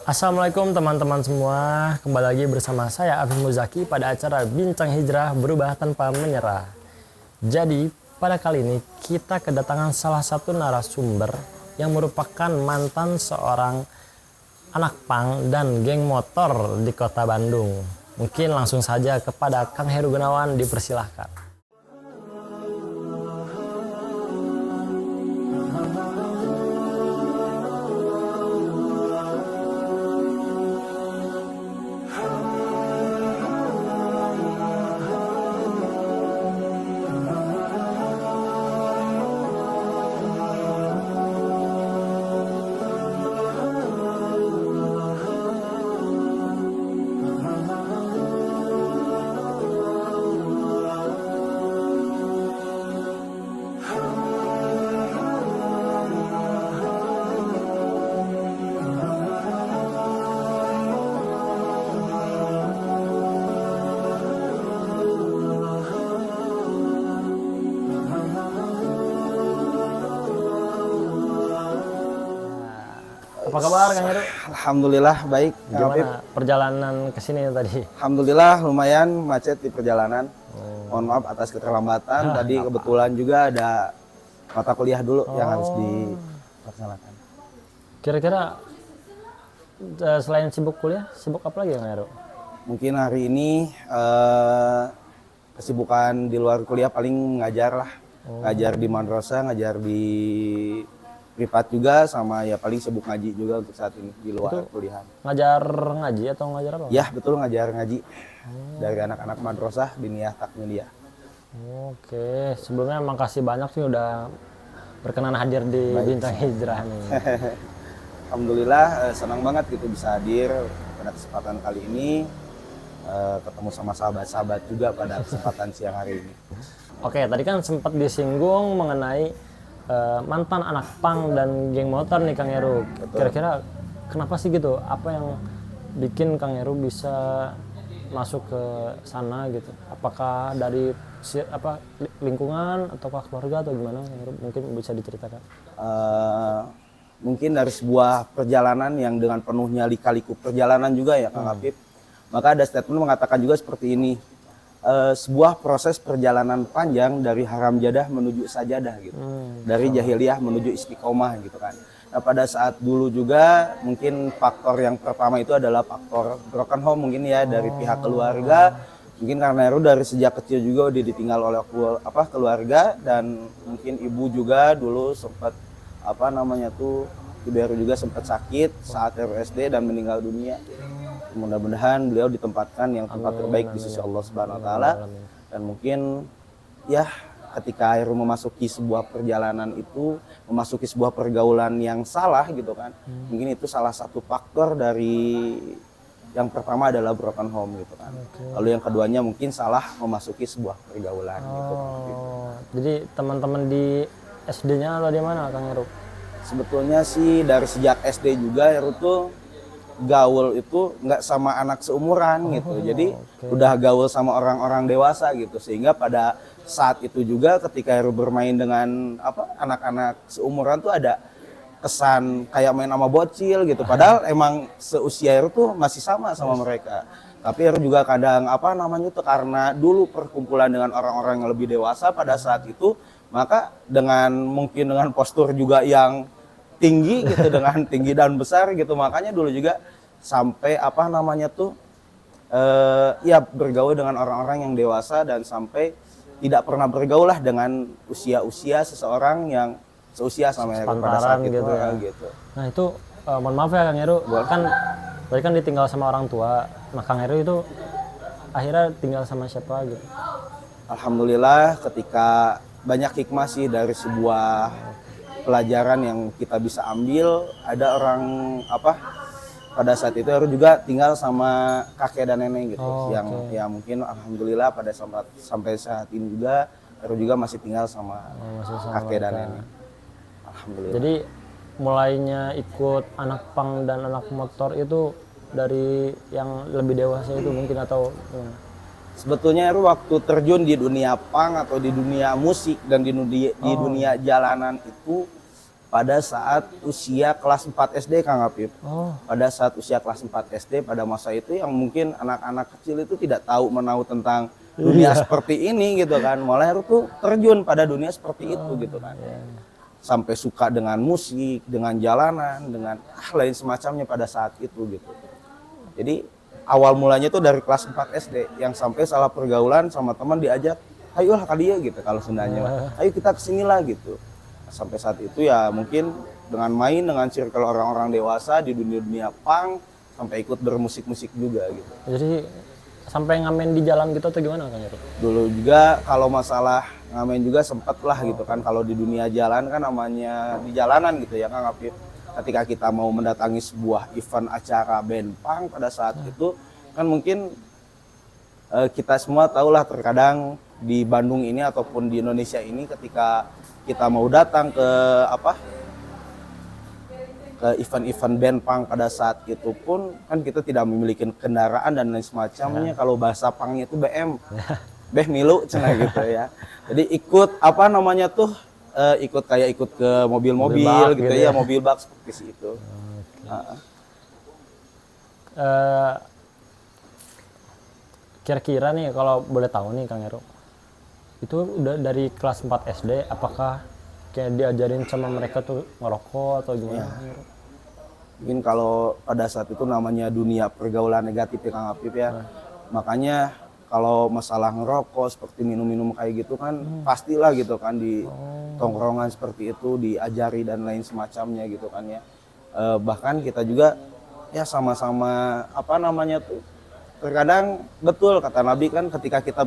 Assalamualaikum teman-teman semua, kembali lagi bersama saya Afif Muzaki pada acara Bincang Hijrah Berubah Tanpa Menyerah. Jadi pada kali ini kita kedatangan salah satu narasumber yang merupakan mantan seorang anak pang dan geng motor di kota Bandung. Mungkin langsung saja kepada Kang Heru Gunawan dipersilahkan. Apa kabar Kang Heru? Alhamdulillah baik. Gimana perjalanan ke sini tadi? Alhamdulillah lumayan macet di perjalanan. Mohon maaf atas keterlambatan. Tadi kebetulan juga ada mata kuliah dulu yang harus dilaksanakan. Kira-kira selain sibuk kuliah, sibuk apa lagi Kang Heru? Mungkin hari ini kesibukan di luar kuliah paling ngajar lah. Ngajar di madrasah, ngajar di privat juga, sama ya paling sibuk ngaji juga untuk saat ini di luar kuliah. Ngajar ngaji atau ngajar apa? Ya betul, ngajar ngaji dari anak-anak madrasah Diniyah Takmiliyah. Oke, sebelumnya makasih banyak sih udah berkenan hadir di Bincang Hijrah nih. Alhamdulillah senang banget gitu bisa hadir pada kesempatan kali ini, ketemu sama sahabat-sahabat juga pada kesempatan siang hari ini. Oke, tadi kan sempat disinggung mengenai mantan anak pang dan geng motor nih Kang Heru. Kira-kira kenapa sih gitu? Apa yang bikin Kang Heru bisa masuk ke sana gitu? Apakah dari lingkungan atau keluarga atau gimana Kang Heru? Mungkin bisa diceritakan. Mungkin dari sebuah perjalanan yang dengan penuhnya lika-liku perjalanan juga ya Kang Afif. Maka ada statement mengatakan juga seperti ini. Sebuah proses perjalanan panjang dari haram jadah menuju sajadah gitu. Dari jahiliyah menuju istiqomah gitu kan. Nah, pada saat dulu juga mungkin faktor yang pertama itu adalah faktor broken home mungkin ya dari pihak keluarga. Mungkin karena Heru dari sejak kecil juga udah ditinggal oleh keluarga, dan mungkin ibu juga dulu sempat Ibu Heru juga sempat sakit saat Heru SD dan meninggal dunia. Mudah-mudahan beliau ditempatkan yang tempat terbaik di sisi Allah Subhanahu wa taala. Dan mungkin ya ketika Heru memasuki sebuah perjalanan itu, memasuki sebuah pergaulan yang salah gitu kan. Mungkin itu salah satu faktor dari yang pertama adalah broken home gitu kan. Lalu yang keduanya mungkin salah memasuki sebuah pergaulan gitu. Jadi teman-teman di SD-nya atau di mana Kang Heru? Sebetulnya sih dari sejak SD juga Heru tuh gaul itu nggak sama anak seumuran gitu. Jadi udah gaul sama orang-orang dewasa gitu. Sehingga pada saat itu juga ketika Heru bermain dengan anak-anak seumuran tuh ada kesan kayak main sama bocil gitu. Padahal emang seusia Heru tuh masih sama mereka. Tapi Heru juga kadang karena dulu perkumpulan dengan orang-orang yang lebih dewasa pada saat itu, maka mungkin dengan postur juga yang tinggi gitu, dengan tinggi dan besar gitu, makanya dulu juga sampai bergaul dengan orang-orang yang dewasa dan sampai tidak pernah bergaul lah dengan usia seseorang yang seusia sama Heru pada saat itu gitu, ya. Gitu. Nah itu mohon maaf ya Kang Heru, tadi kan ditinggal sama orang tua. Nah Kang Heru itu akhirnya tinggal sama siapa gitu? Alhamdulillah ketika banyak hikmah sih dari sebuah pelajaran yang kita bisa ambil. Ada orang pada saat itu Heru juga tinggal sama kakek dan nenek gitu. Ya mungkin alhamdulillah pada sampai saat ini juga Heru juga masih tinggal sama kakek dan nenek. Alhamdulillah. Jadi mulainya ikut anak pang dan anak motor itu dari yang lebih dewasa itu mungkin atau Sebetulnya Heru waktu terjun di dunia punk atau di dunia musik dan di dunia jalanan itu pada saat usia kelas 4 SD Kang Apip. Oh, Pada saat usia kelas 4 SD pada masa itu yang mungkin anak-anak kecil itu tidak tahu menahu tentang dunia seperti ini gitu kan. Malah Heru tuh terjun pada dunia seperti itu gitu kan. Sampai suka dengan musik, dengan jalanan, dengan lain semacamnya pada saat itu gitu. Jadi awal mulanya tuh dari kelas 4 SD yang sampai salah pergaulan sama teman diajak, ayolah kali ya gitu kalau Sundanya. Ayo kita kesinilah gitu. Sampai saat itu ya mungkin dengan main dengan circle orang-orang dewasa di dunia-dunia punk sampai ikut bermusik-musik juga gitu. jadi sampai ngamen di jalan gitu atau gimana Kang Heru? Dulu juga kalau masalah ngamen juga sempet lah gitu kan, kalau di dunia jalan kan namanya di jalanan gitu ya Kang Apip. Ketika kita mau mendatangi sebuah event acara band punk pada saat itu kan mungkin kita semua tahulah terkadang di Bandung ini ataupun di Indonesia ini ketika kita mau datang ke event-event band punk pada saat itu pun kan kita tidak memiliki kendaraan dan lain semacamnya. Kalau bahasa punknya itu BM, beh milu cenah gitu ya. Jadi ikut ikut ke mobil-mobil Mobil bak gitu gitu ya, ya. mobil bak seperti itu. Kira-kira nih kalau boleh tahu nih Kang Heru, itu udah dari kelas 4 SD apakah kayak diajarin sama mereka tuh ngerokok atau gimana? Kang Heru? Mungkin kalau pada saat itu namanya dunia pergaulan negatif ya Kang Apip ya. Makanya kalau masalah ngerokok seperti minum-minum kayak gitu kan pastilah gitu kan di tongkrongan seperti itu diajari dan lain semacamnya gitu kan ya. Bahkan kita juga ya sama-sama terkadang betul kata Nabi kan ketika kita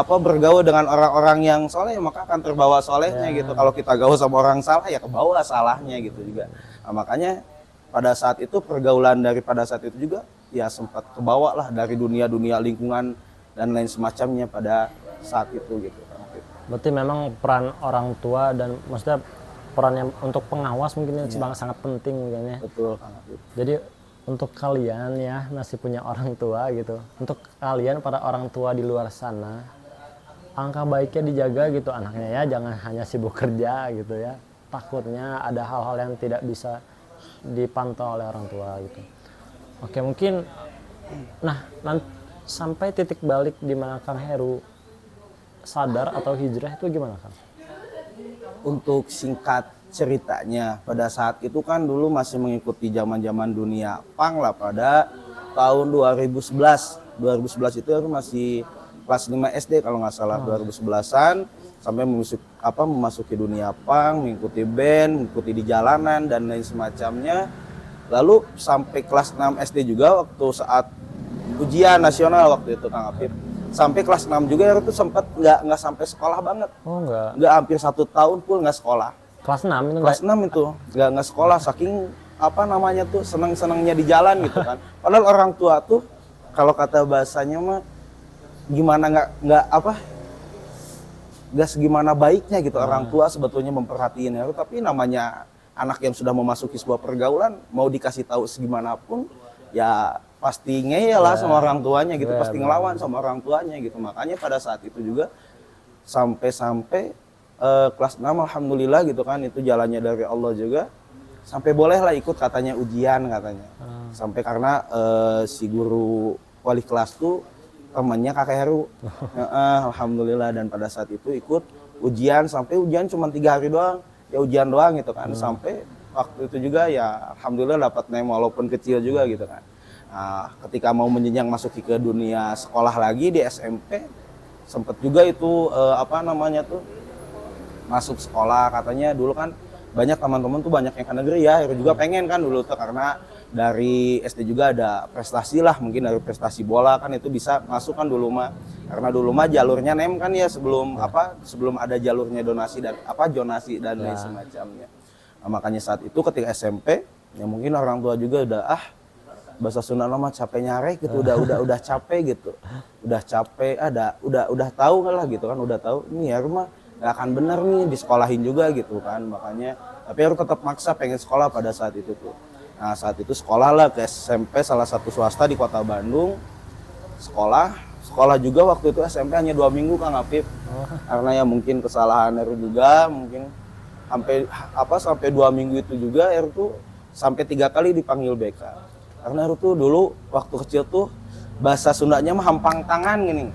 bergaul dengan orang-orang yang soleh maka akan terbawa solehnya gitu. Kalau kita gaul sama orang salah ya kebawa salahnya gitu juga. Nah, makanya pada saat itu pergaulan daripada saat itu juga ya sempat kebawa lah dari dunia-dunia lingkungan dan lain semacamnya pada saat itu gitu. Berarti memang peran orang tua dan maksudnya peran yang untuk pengawas mungkin sangat penting mungkin ya. Betul Kang Apip. Jadi untuk kalian ya masih punya orang tua gitu. Untuk kalian para orang tua di luar sana, angka baiknya dijaga gitu anaknya ya, jangan hanya sibuk kerja gitu ya. Takutnya ada hal-hal yang tidak bisa dipantau oleh orang tua gitu. Oke, mungkin sampai titik balik di mana Kang Heru sadar atau hijrah itu gimana Kang? Untuk singkat ceritanya pada saat itu kan dulu masih mengikuti zaman-zaman dunia punk lah pada tahun 2011. 2011 itu aku masih kelas 5 SD kalau nggak salah. 2011-an sampai memasuki dunia punk, mengikuti band, mengikuti di jalanan dan lain semacamnya. Lalu sampai kelas 6 SD juga waktu saat ujian nasional waktu itu Kang Apip. Sampai kelas 6 juga itu sempat nggak sampai sekolah banget. Oh enggak. Nggak hampir 1 tahun pun nggak sekolah. Kelas 6 itu Kelas 6 itu nggak sekolah saking senang-senangnya di jalan gitu kan. Padahal orang tua tuh kalau kata bahasanya mah gimana nggak segimana baiknya gitu orang tua sebetulnya memperhatiin ya. Tapi namanya anak yang sudah memasuki sebuah pergaulan mau dikasih tahu segimanapun ya pasti ngeyel lah sama orang tuanya gitu, pasti ngelawan sama orang tuanya gitu. Makanya pada saat itu juga sampai kelas 6 alhamdulillah gitu kan, itu jalannya dari Allah juga. Sampai bolehlah ikut katanya ujian katanya. Sampai karena si guru wali kelas tuh temannya Kakek Heru. Alhamdulillah, dan pada saat itu ikut ujian sampai ujian cuma 3 hari doang. Ya ujian doang gitu kan. Sampai waktu itu juga ya alhamdulillah dapat nem walaupun kecil juga gitu kan. Nah, ketika mau menjenjang masuk ke dunia sekolah lagi di SMP, sempet juga itu masuk sekolah. Katanya dulu kan banyak teman-teman tuh banyak yang ke negeri ya, Heru juga pengen kan dulu tuh karena dari SD juga ada prestasi lah, mungkin dari prestasi bola kan itu bisa masuk kan dulu mah. Karena dulu mah jalurnya nem kan ya sebelum ada jalurnya donasi dan zonasi dan lain semacamnya. Nah, makanya saat itu ketika SMP ya mungkin orang tua juga udah bahasa Sunda mah capek nyare gitu, udah capek gitu. Udah capek, udah tahu kan lah gitu kan, udah tahu ini ya rumah gak akan bener nih disekolahin juga gitu kan. Makanya tapi harus tetap maksa pengen sekolah pada saat itu tuh. Nah, saat itu sekolah lah ke SMP salah satu swasta di Kota Bandung. Sekolah juga waktu itu SMP hanya 2 minggu Kang Apip. Karena ya mungkin kesalahan Heru juga, mungkin sampai 2 minggu itu juga Heru tuh sampai 3 kali dipanggil BK. Karena Heru tuh dulu waktu kecil tuh bahasa Sundanya mah hampang tangan gini.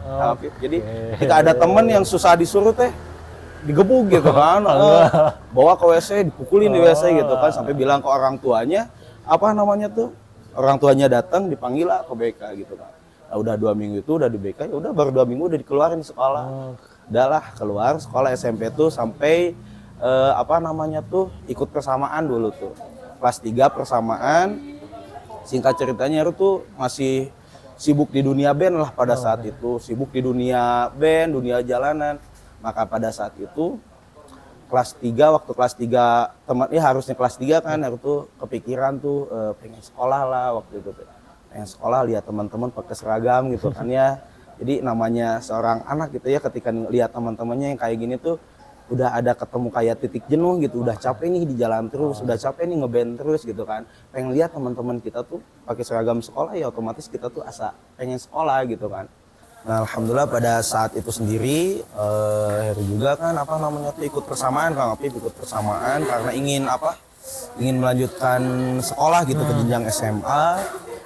Jadi ketika ada temen yang susah disuruh teh digebuk gitu kan, bawa ke WC, dipukulin di WC gitu kan, sampai bilang ke orang tuanya, orang tuanya datang dipanggil lah ke BK gitu kan. Nah, udah 2 minggu itu udah di BK, ya udah baru 2 minggu udah dikeluarin sekolah. Udahlah keluar sekolah SMP tuh sampai ikut persamaan dulu tuh. Kelas 3 persamaan, singkat ceritanya Heru tuh masih sibuk di dunia band lah pada saat itu, sibuk di dunia band, dunia jalanan. Maka pada saat itu waktu kelas 3 harusnya kelas 3 kan Heru tuh kepikiran tuh pengen sekolah lah waktu itu. Pengen sekolah, lihat teman-teman pakai seragam gitu kan ya. Jadi namanya seorang anak gitu ya, ketika lihat teman-temannya yang kayak gini tuh udah ada ketemu kayak titik jenuh gitu, udah capek nih di jalan terus, udah capek nih ngeband terus gitu kan. Pengen lihat teman-teman kita tuh pakai seragam sekolah, ya otomatis kita tuh asa pengen sekolah gitu kan. Nah, alhamdulillah pada saat itu sendiri Heru juga kan ikut persamaan, Kang Apip ikut persamaan karena ingin melanjutkan sekolah gitu ke jenjang SMA.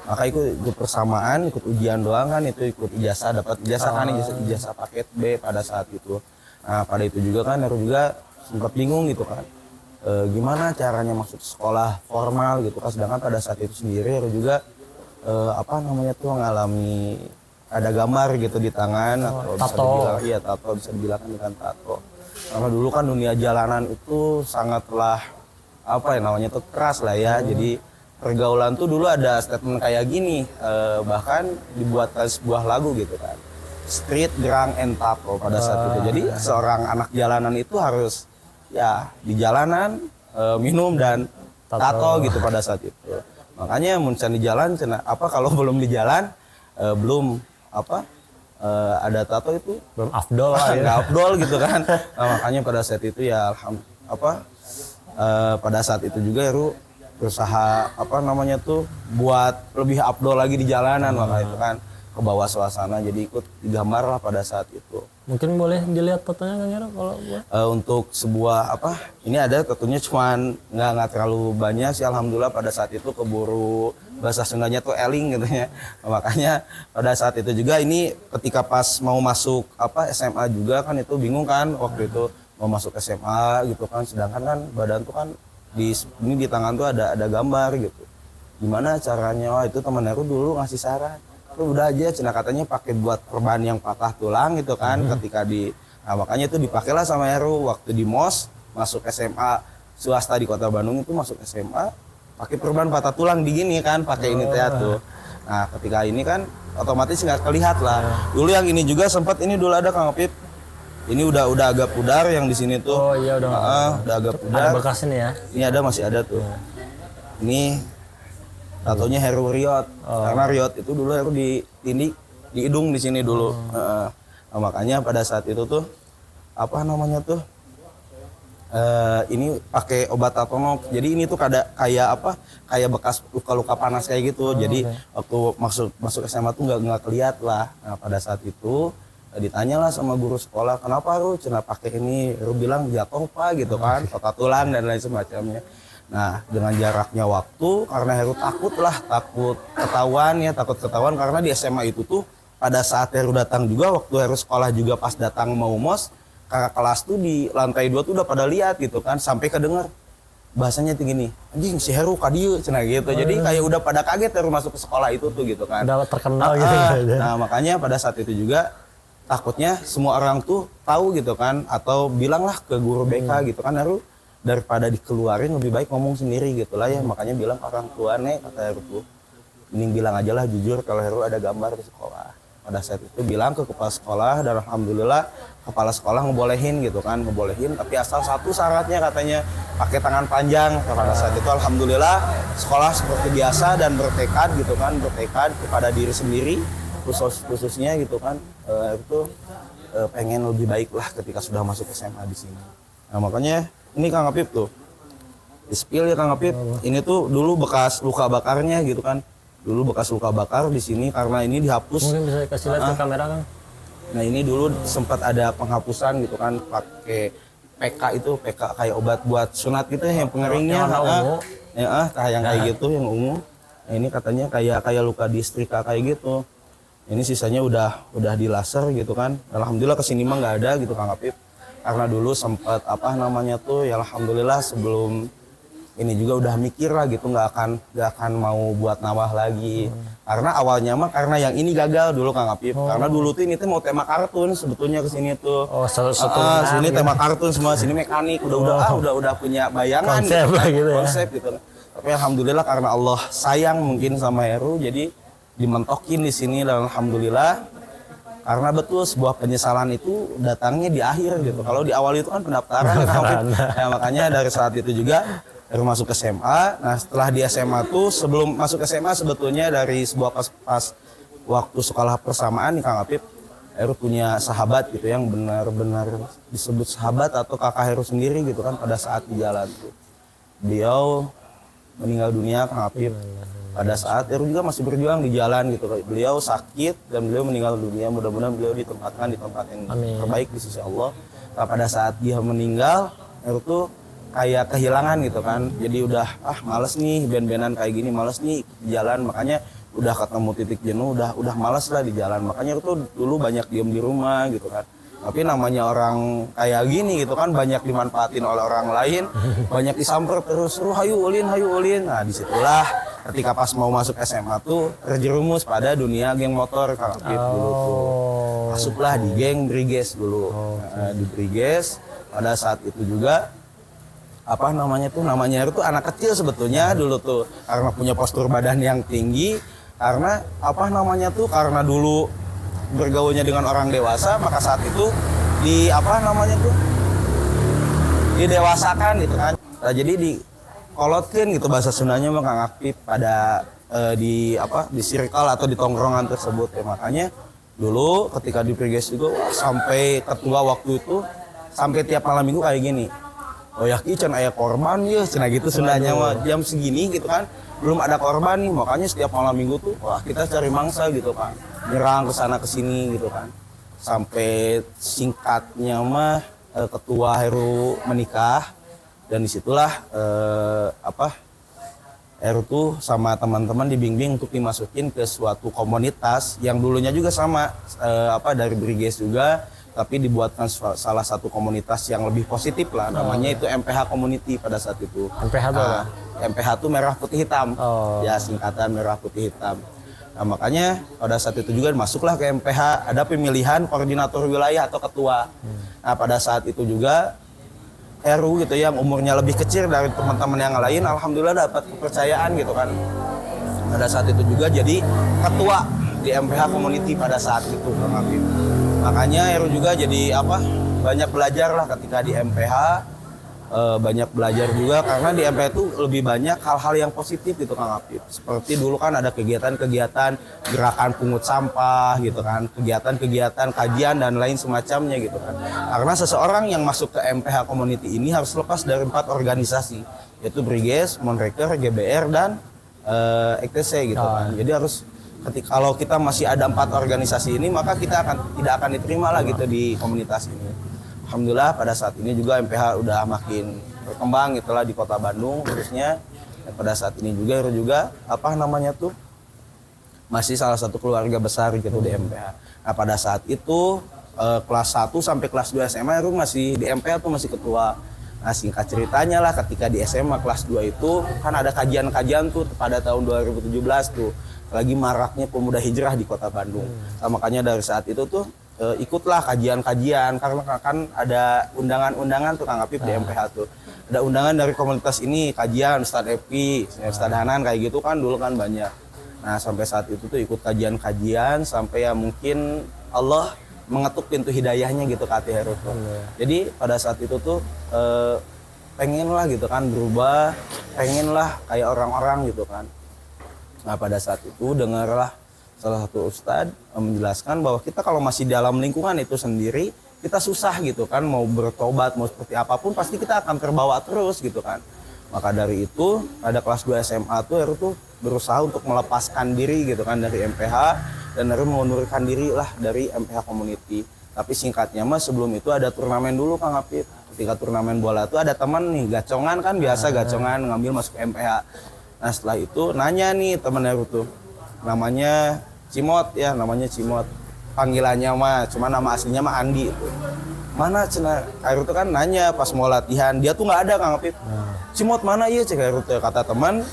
Maka ikut persamaan, ikut ujian doang kan, itu ikut ijazah, dapat ijazah kan, ijazah paket B pada saat itu. Nah, pada itu juga kan Heru juga sempat bingung gitu kan. Gimana caranya masuk sekolah formal gitu kan, sedangkan pada saat itu sendiri Heru juga mengalami ada gambar gitu di tangan, atau bisa dibilang tato, bisa dibilang dengan tato. Karena dulu kan dunia jalanan itu sangatlah keras lah ya. Jadi pergaulan tuh dulu ada statement kayak gini, bahkan dibuatkan sebuah lagu gitu kan, street, drunk, and tato pada saat itu. Jadi seorang anak jalanan itu harus ya di jalanan minum dan tato gitu pada saat itu. Makanya muncan di jalan, kalau belum di jalan belum ada tato itu belum afdol lah ya. Nggak afdol gitu kan. Nah, makanya pada saat itu ya pada saat itu juga Heru berusaha buat lebih afdol lagi di jalanan. Maka itu kan ke bawah suasana, jadi ikut digambar lah pada saat itu. Mungkin boleh dilihat tatonya Kang Heru kalau buat? Untuk sebuah ini ada tatonya, cuman nggak terlalu banyak sih, alhamdulillah. Pada saat itu keburu bahasa Sundanya tuh eling gitu ya. Makanya pada saat itu juga ini ketika pas mau masuk SMA juga kan itu bingung kan waktu itu mau masuk SMA gitu kan, sedangkan kan badan tuh kan di tangan tuh ada gambar gitu. Gimana caranya? Wah, itu teman Heru dulu ngasih saran. Lu udah aja katanya pakai buat perban yang patah tulang gitu kan. Nah, makanya itu dipakailah sama Heru waktu di MOS masuk SMA swasta di Kota Bandung itu, masuk SMA pakai perban patah tulang digini kan, pakai ini tuh. Nah, ketika ini kan otomatis nggak kelihat lah. Dulu yang ini juga sempat ini dulu ada Kang Apip. Ini udah agak pudar yang di sini tuh. Oh iya udah agak pudar. Ada bekasnya ya. Ini masih ada tuh. Ini tatonya Heru Riot. Karena Riot itu dulu Heru di hidung di sini dulu. Nah, makanya pada saat itu tuh ini pakai obat tatonop. Jadi ini tuh kayak bekas luka-luka panas kayak gitu. Jadi waktu masuk SMA tuh nggak kelihat lah. Nah, pada saat itu ditanyalah sama guru sekolah, kenapa Ru cina pakai ini? Ru bilang jatuh Pak gitu kan, patah tulang dan lain semacamnya. Nah, dengan jaraknya waktu, karena Heru takut ketahuan karena di SMA itu tuh pada saat Heru datang juga, waktu Heru sekolah juga pas datang mau MOS, kakak kelas tuh di lantai 2 tuh udah pada lihat gitu kan, sampai kedenger bahasanya tinggi nih, anjing si Heru kadieu cenah gitu. Jadi kayak udah pada kaget Heru masuk ke sekolah itu tuh gitu kan. Udah terkenal gitu. Nah, makanya pada saat itu juga takutnya semua orang tuh tahu gitu kan, atau bilanglah ke guru BK gitu kan, Heru daripada dikeluarin lebih baik ngomong sendiri gitu lah ya. Makanya bilang orang tua kata Heru tuh, mending bilang aja lah jujur kalau Heru ada gambar di sekolah. Pada saat itu bilang ke kepala sekolah, dan alhamdulillah kepala sekolah ngebolehin gitu kan, tapi asal satu syaratnya katanya pakai tangan panjang. Pada saat itu alhamdulillah sekolah seperti biasa dan bertekad kepada diri sendiri khususnya gitu kan, pengen lebih baik lah ketika sudah masuk SMA di sini. Nah, makanya ini Kang Apip tuh di-spill ya Kang Apip. Ini tuh dulu bekas luka bakarnya gitu kan. Dulu bekas luka bakar di sini karena ini dihapus. Mungkin bisa kasih lihat ke kamera Kang. Nah, ini dulu sempat ada penghapusan gitu kan, pakai PK itu, PK kayak obat buat sunat gitu ya, yang pengeringnya. Yang warna ungu. Yang kayak gitu, yang ungu. Nah, ini katanya kayak luka di setrika kayak gitu. Ini sisanya udah di laser gitu kan. Alhamdulillah kesini mah nggak ada gitu Kang Apip. Karena dulu sempat ya alhamdulillah sebelum ini juga udah mikir lah gitu, nggak akan mau buat nambah lagi. Karena awalnya mah karena yang ini gagal dulu Kang Apip. Karena dulu tuh ini tuh mau tema kartun sebetulnya kesini tuh. Sini tema kartun semua, sini mekanik. Udah punya bayangan konsep gitu, lah gitu ya. konsep gitu. Tapi alhamdulillah karena Allah sayang mungkin sama Heru, jadi dimentokin di sini dan alhamdulillah. Karena betul sebuah penyesalan itu datangnya di akhir gitu. Kalau di awal itu kan pendaftaran. Ya, makanya dari saat itu juga Heru masuk ke SMA. Nah setelah di SMA tuh sebelum masuk SMA sebetulnya dari sebuah pas waktu sekolah persamaan nih Kang Apip, Heru punya sahabat gitu yang benar-benar disebut sahabat atau kakak Heru sendiri gitu kan pada saat di jalan tuh. Beliau meninggal dunia Kang Apip. Pada saat Heru juga masih berjuang di jalan gitu. Beliau sakit dan beliau meninggal dunia. Mudah-mudahan beliau ditempatkan di tempat yang terbaik di sisi Allah. Nah, pada saat dia meninggal, Heru tuh kayak kehilangan gitu kan. Jadi udah males nih band-bandan kayak gini, males nih di jalan. Makanya udah ketemu titik jenuh, udah males lah di jalan. Makanya Heru tuh dulu banyak diem di rumah gitu kan. Tapi namanya orang kayak gini gitu kan, banyak dimanfaatin oleh orang lain, banyak disamper terus, hayu ulin. Nah disitulah ketika pas mau masuk SMA tuh terjerumus pada dunia geng motor Kang Apip dulu tuh. Masuklah di geng Briges dulu. Di Briges pada saat itu juga namanya itu anak kecil sebetulnya dulu tuh, karena punya postur badan yang tinggi, karena karena dulu bergaulnya dengan orang dewasa, maka saat itu didewasakan gitu kan. Nah, jadi dikolotkin gitu bahasa Sundanya mah Kang Apip pada di circle atau di tongkrongan tersebut ya. Makanya dulu ketika di Briges juga sampai ketua waktu itu sampai tiap malam minggu kayak gini. Oh ya can aya korban ya, cenah gitu Sundanya mah jam segini gitu kan. Belum ada korban nih, makanya setiap malam minggu tuh kita cari mangsa gitu kan. Nyerang ke sana ke sini gitu kan. Sampai singkatnya mah ketua Heru menikah dan disitulah Heru tuh sama teman-teman dibimbing untuk dimasukin ke suatu komunitas yang dulunya juga sama dari Briges juga, tapi dibuatkan salah satu komunitas yang lebih positif lah, namanya itu MPH Community pada saat itu. MPH itu apa? MPH itu merah putih hitam, ya singkatan merah putih hitam. Nah makanya pada saat itu juga masuklah ke MPH, ada pemilihan koordinator wilayah atau ketua. Nah pada saat itu juga Heru gitu yang umurnya lebih kecil dari teman-teman yang lain, alhamdulillah dapat kepercayaan gitu kan. Pada saat itu juga jadi ketua di MPH Community pada saat itu Kang Apip. Makanya Heru juga jadi banyak belajar lah ketika di MPH. Banyak belajar juga karena di MPH itu lebih banyak hal-hal yang positif gitu Kang Apip. Seperti dulu kan ada kegiatan-kegiatan gerakan pungut sampah gitu kan, kegiatan-kegiatan kajian dan lain semacamnya gitu kan. Karena seseorang yang masuk ke MPH Community ini harus lepas dari 4 organisasi, yaitu Briges, Monreker, GBR dan EKTC gitu kan. Jadi harus kalau kita masih ada 4 organisasi ini, maka kita tidak akan diterima lah gitu di komunitas ini. Alhamdulillah pada saat ini juga MPH udah makin berkembang gitulah di Kota Bandung khususnya. Dan pada saat ini juga masih salah satu keluarga besar gitu di MPH. Nah pada saat itu kelas 1 sampai kelas 2 SMA Heru masih di MPH tuh masih ketua. Nah singkat ceritanya lah ketika di SMA kelas 2 itu kan ada kajian-kajian tuh pada tahun 2017 tuh. Lagi maraknya pemuda hijrah di Kota Bandung. Nah, makanya dari saat itu tuh ikutlah kajian-kajian karena kan ada undangan-undangan tuh Kang Apip di MPH tuh. Ada undangan dari komunitas ini, kajian Ustadz Epi, Ustadz Hanan kayak gitu kan dulu kan banyak. Nah, sampai saat itu tuh ikut kajian-kajian sampai ya mungkin Allah mengetuk pintu hidayahnya gitu ke hati Heru tuh. Jadi pada saat itu tuh pengen lah gitu kan berubah, pengen lah kayak orang-orang gitu kan. Nah, pada saat itu dengarlah salah satu ustadz menjelaskan bahwa kita kalau masih dalam lingkungan itu sendiri, kita susah gitu kan, mau bertobat, mau seperti apapun, pasti kita akan terbawa terus gitu kan. Maka dari itu, pada kelas 2 SMA tuh Heru tuh berusaha untuk melepaskan diri gitu kan dari MPH, dan Heru mengundurkan diri lah dari MPH Community. Tapi singkatnya mah sebelum itu ada turnamen dulu Kang Apip. Ketika turnamen bola tuh ada teman nih gacongan kan biasa gacongan ngambil masuk MPH. Nah setelah itu nanya nih teman Heru tuh namanya Cimot ya namanya Cimot panggilannya mah cuma nama aslinya mah Andi itu. Mana cina Heru tuh kan nanya pas mau latihan dia tuh nggak ada Kang Apip. Cimot mana iya cek Heru tuh kata teman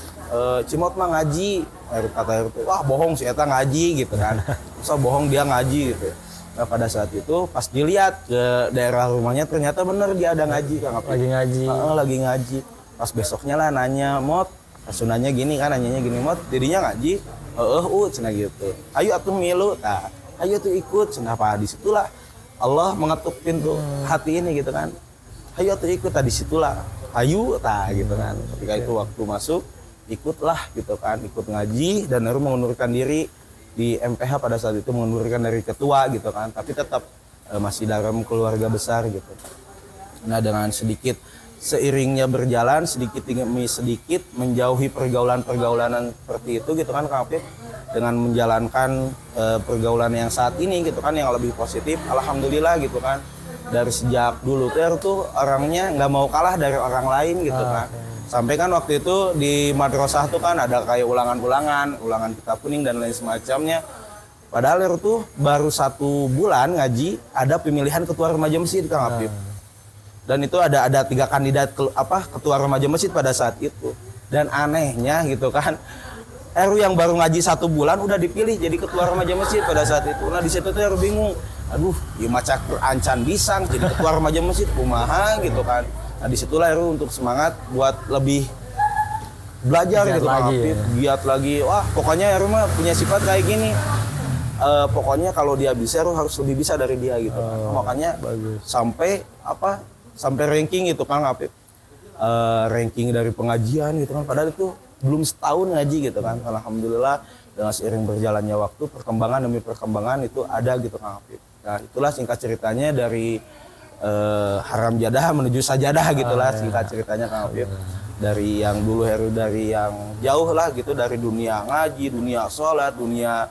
Cimot mah ngaji. Kata Heru tuh wah bohong si Eta ngaji gitu kan. Masa bohong dia ngaji gitu. Nah pada saat itu pas dilihat ke daerah rumahnya ternyata bener dia ada ngaji Kang Apip. Lagi ngaji. Lagi ngaji. Pas besoknya lah nanya Mot, sunanya gini kan nanyanya gini Mot, dirinya ngaji. Cenah gitu. Ayo atuh milu, tah. Ayo tuh ikut, cenah apa disitulah Allah mengetuk pintu hati ini gitu kan. Ayo tuh ikut, tadi situlah. Ayo tah gitu kan. Ketika itu waktu masuk ikutlah gitu kan, ikut ngaji dan baru mengundurkan diri di MPH pada saat itu mengundurkan dari ketua gitu kan, tapi tetap masih dalam keluarga besar gitu. Nah dengan sedikit seiringnya berjalan sedikit demi sedikit menjauhi pergaulan-pergaulan seperti itu gitu kan Kang Apip dengan menjalankan pergaulan yang saat ini gitu kan yang lebih positif alhamdulillah gitu kan dari sejak dulu tuh orangnya nggak mau kalah dari orang lain gitu kan sampai kan waktu itu di madrasah tuh kan ada kayak ulangan kitab kuning dan lain semacamnya padahal itu baru 1 bulan ngaji ada pemilihan ketua remaja masjid Kang Apip. Dan itu ada 3 kandidat ketua remaja masjid pada saat itu. Dan anehnya gitu kan, Heru yang baru ngaji 1 bulan udah dipilih jadi ketua remaja masjid pada saat itu. Nah di situ tuh Heru bingung, aduh, ya maca Quran bisang jadi ketua remaja masjid kumaha gitu kan. Nah disitulah Heru untuk semangat buat lebih belajar giat gitu lagi, kan, giat lagi. Wah pokoknya Heru mah punya sifat kayak gini. Pokoknya kalau dia bisa Heru harus lebih bisa dari dia gitu kan. Makanya bagus. sampai ranking gitu kan Apip ranking dari pengajian gitu kan padahal itu belum setahun ngaji gitu kan alhamdulillah dengan seiring berjalannya waktu perkembangan demi perkembangan itu ada gitu kan Apip. Nah itulah singkat ceritanya dari haram jadah menuju sajadah gitulah singkat ceritanya Kang Apip dari yang dulu Heru dari yang jauh lah gitu dari dunia ngaji dunia sholat dunia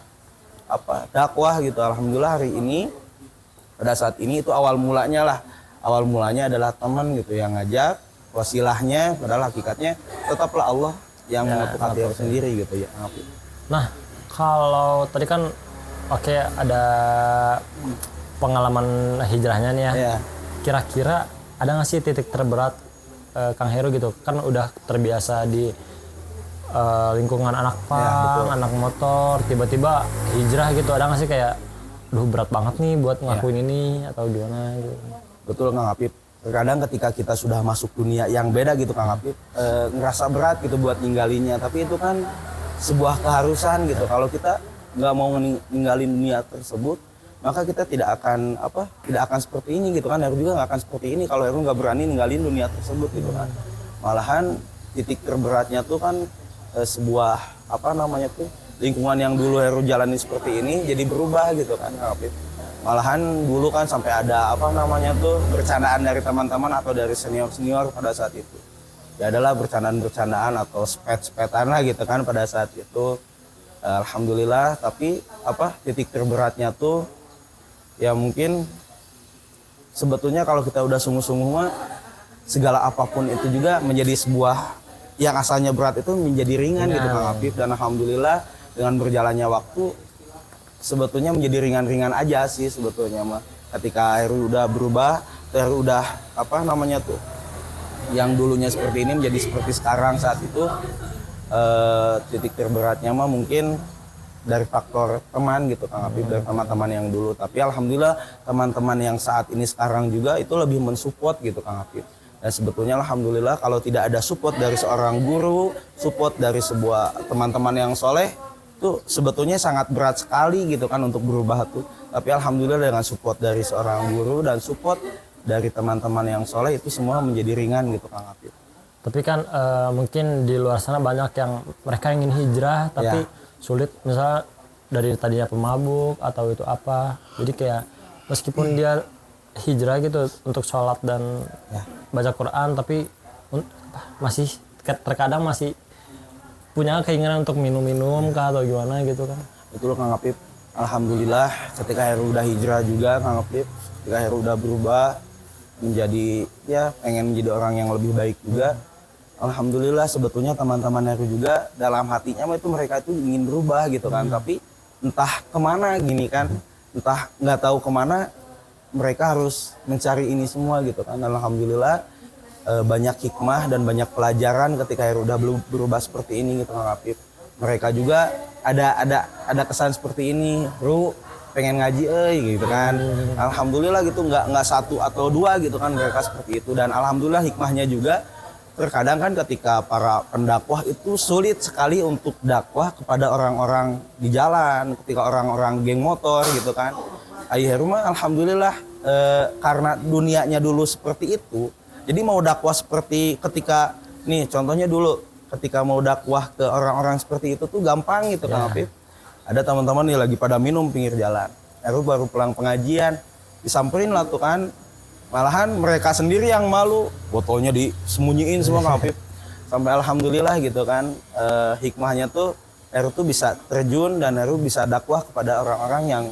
dakwah gitu alhamdulillah hari ini pada saat ini itu awal mulanya adalah teman gitu yang ngajak wasilahnya padahal hakikatnya tetaplah Allah yang mengetuk hati sendiri gitu ya. Nah kalau tadi kan ada pengalaman hijrahnya nih ya. Kira-kira ada nggak sih titik terberat Kang Heru gitu kan udah terbiasa di lingkungan anak pang, anak motor tiba-tiba hijrah gitu ada nggak sih kayak berat banget nih buat ngelakuin ini atau gimana gitu. Betul Kang Apip. Terkadang ketika kita sudah masuk dunia yang beda gitu Kang Apip, ngerasa berat gitu buat ninggalinnya. Tapi itu kan sebuah keharusan gitu. Kalau kita nggak mau ninggalin dunia tersebut, maka kita tidak akan seperti ini gitu kan. Heru juga nggak akan seperti ini kalau Heru nggak berani ninggalin dunia tersebut gitu kan. Malahan titik terberatnya tuh kan sebuah lingkungan yang dulu Heru jalani seperti ini jadi berubah gitu kan Kang Apip. Malahan dulu kan sampai ada bercandaan dari teman-teman atau dari senior-senior pada saat itu. Ya adalah bercandaan-bercandaan atau spet-spetan lah gitu kan pada saat itu. Alhamdulillah tapi titik terberatnya tuh ya mungkin sebetulnya kalau kita udah sungguh-sungguh mah segala apapun itu juga menjadi sebuah yang asalnya berat itu menjadi ringan gitu Kang Apip dan alhamdulillah dengan berjalannya waktu sebetulnya menjadi ringan-ringan aja sih sebetulnya mah. Ketika Heru udah berubah, Heru udah yang dulunya seperti ini menjadi seperti sekarang saat itu titik terberatnya mah mungkin dari faktor teman gitu Kang Apip dari teman-teman yang dulu. Tapi alhamdulillah teman-teman yang saat ini sekarang juga itu lebih mensupport gitu Kang Apip. Dan sebetulnya alhamdulillah kalau tidak ada support dari seorang guru, support dari sebuah teman-teman yang soleh itu sebetulnya sangat berat sekali gitu kan untuk berubah tuh. Tapi alhamdulillah dengan support dari seorang guru dan support dari teman-teman yang soleh itu semua menjadi ringan gitu Kang Apip. Tapi kan mungkin di luar sana banyak yang mereka ingin hijrah tapi sulit misalnya dari tadinya pemabuk atau itu apa. Jadi kayak meskipun dia hijrah gitu untuk sholat dan baca Quran tapi masih terkadang masih punya keinginan untuk minum-minum kah atau gimana gitu kan. Betul Kang Apip. Alhamdulillah ketika Heru udah hijrah juga Kang Apip, ketika Heru udah berubah menjadi ya pengen menjadi orang yang lebih baik juga. Alhamdulillah sebetulnya teman-teman Heru juga dalam hatinya itu mereka itu ingin berubah gitu kan, tapi entah kemana gini kan, entah nggak tahu kemana mereka harus mencari ini semua gitu kan. Alhamdulillah banyak hikmah dan banyak pelajaran ketika Heru udah berubah seperti ini gitu Kang Apip. Mereka juga ada kesan seperti ini, Ru pengen ngaji gitu kan. Alhamdulillah gitu nggak satu atau dua gitu kan mereka seperti itu, dan alhamdulillah hikmahnya juga terkadang kan ketika para pendakwah itu sulit sekali untuk dakwah kepada orang-orang di jalan, ketika orang-orang geng motor gitu kan. Heru mah alhamdulillah karena dunianya dulu seperti itu, jadi mau dakwah seperti ketika nih contohnya dulu ketika mau dakwah ke orang-orang seperti itu tuh gampang gitu Kang Apip. Ada teman-teman nih lagi pada minum pinggir jalan. Heru baru pulang pengajian, disamperin lah tuh kan. Malahan mereka sendiri yang malu, botolnya disembunyiin semua Kang Apip. Sampai alhamdulillah gitu kan, hikmahnya tuh Heru tuh bisa terjun dan Heru bisa dakwah kepada orang-orang yang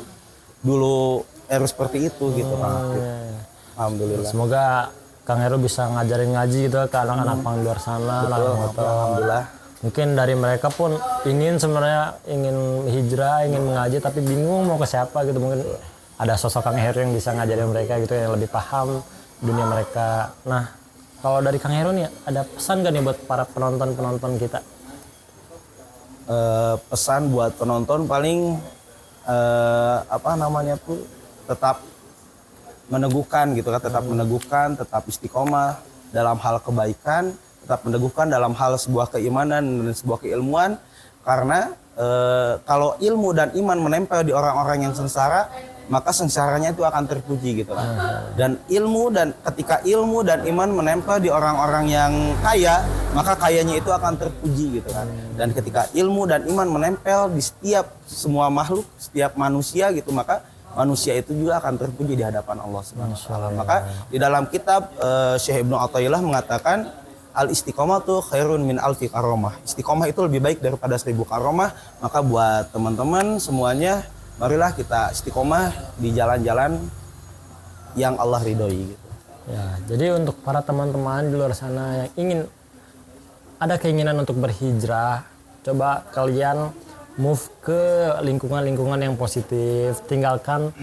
dulu Heru seperti itu gitu Kang Apip. Alhamdulillah. Semoga Kang Heru bisa ngajarin ngaji gitu ke anak-anak di luar sana. Betul, alhamdulillah. Mungkin dari mereka pun ingin hijrah, ingin mengaji tapi bingung mau ke siapa gitu. Mungkin ada sosok Kang Heru yang bisa ngajarin mereka gitu, yang lebih paham dunia mereka. Nah, kalau dari Kang Heru nih ada pesan gak nih buat para penonton-penonton kita? Pesan buat penonton paling tetap meneguhkan gitu kan, tetap meneguhkan, tetap istiqomah dalam hal kebaikan, tetap meneguhkan dalam hal sebuah keimanan dan sebuah keilmuan, karena kalau ilmu dan iman menempel di orang-orang yang sengsara, maka sengsaranya itu akan terpuji gitu kan. Dan ketika ilmu dan iman menempel di orang-orang yang kaya, maka kayanya itu akan terpuji gitu kan. Dan ketika ilmu dan iman menempel di setiap semua makhluk, setiap manusia gitu, maka manusia itu juga akan terpuji di hadapan Allah Subhanahu wa taala. Maka di dalam kitab Syekh Ibnu Athaillah mengatakan al istiqomah tuh khairun min alfi karomah. Istiqomah itu lebih baik daripada 1000 karomah. Maka buat teman-teman semuanya, marilah kita istiqomah di jalan-jalan yang Allah ridhoi gitu. Ya, jadi untuk para teman-teman di luar sana yang ada keinginan untuk berhijrah, coba kalian move ke lingkungan-lingkungan yang positif, tinggalkan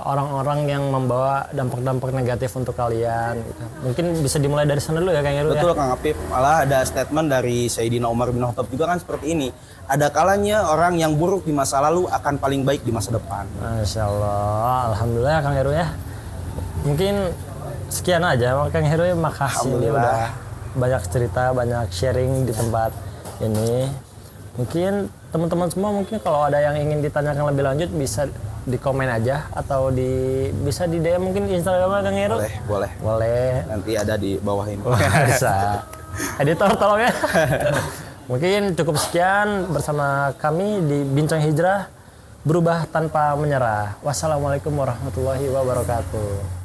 orang-orang yang membawa dampak-dampak negatif untuk kalian gitu. Mungkin bisa dimulai dari sana dulu ya Kang Heru. Betul ya? Kang Apip, malah ada statement dari Sayyidina Umar bin Khattab juga kan seperti ini. Ada kalanya orang yang buruk di masa lalu akan paling baik di masa depan. Masya Allah, alhamdulillah Kang Heru ya. Mungkin sekian aja Kang Heru ya, makasih udah banyak cerita, banyak sharing di tempat ini. Mungkin teman-teman semua mungkin kalau ada yang ingin ditanyakan lebih lanjut bisa di komen aja atau bisa di DM mungkin Instagramnya Kang Heru. Boleh. Nanti ada di bawah ini. Bisa. Editor tolong ya. Mungkin cukup sekian bersama kami di Bincang Hijrah, berubah tanpa menyerah. Wassalamualaikum warahmatullahi wabarakatuh.